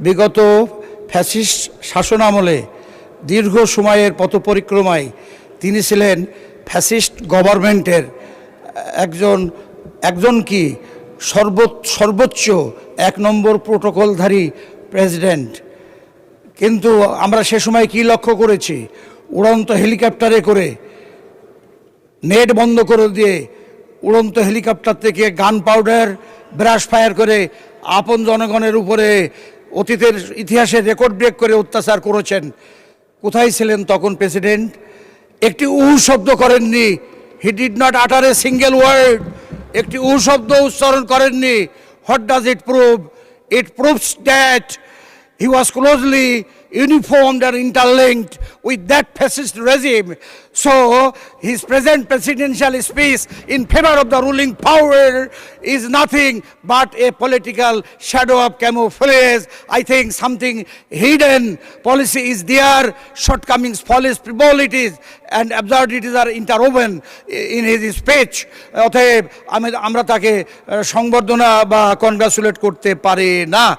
বিগত ফ্যাসিস্ট শাসনামলে দীর্ঘ সময়ের পথপরিক্রমায় তিনি ছিলেন ফ্যাসিস্ট গভর্নমেন্টের একজন কি সর্বোচ্চ 1 নম্বর প্রোটোকলধারী প্রেসিডেন্ট। কিন্তু আমরা সে সময় কি লক্ষ্য করেছি? উড়ন্ত হেলিকপ্টারে করে নেট বন্ধ করে দিয়ে উড়ন্ত হেলিকপ্টার থেকে গান পাউডার ব্রাশ ফায়ার করে আপন জনগণের উপরে অতীতের ইতিহাসে রেকর্ড ব্রেক করে অত্যাচার করেছেন। কোথায় ছিলেন তখন প্রেসিডেন্ট? একটি শব্দ করেননি। হি ডিড নট আটার এ সিঙ্গেল ওয়ার্ড। একটি শব্দ উচ্চারণ করেননি। What does it prove? It proves that he was closely uniformed and interlinked with that fascist regime. So his present presidential speech in favor of the ruling power is nothing but a political shadow of camouflage. I think something hidden policy is there, shortcomings, policy frivolities and absurdities are interwoven in his speech. অতএব আমরা তাকে সংবর্ধনা বা congratulate করতে পারি না।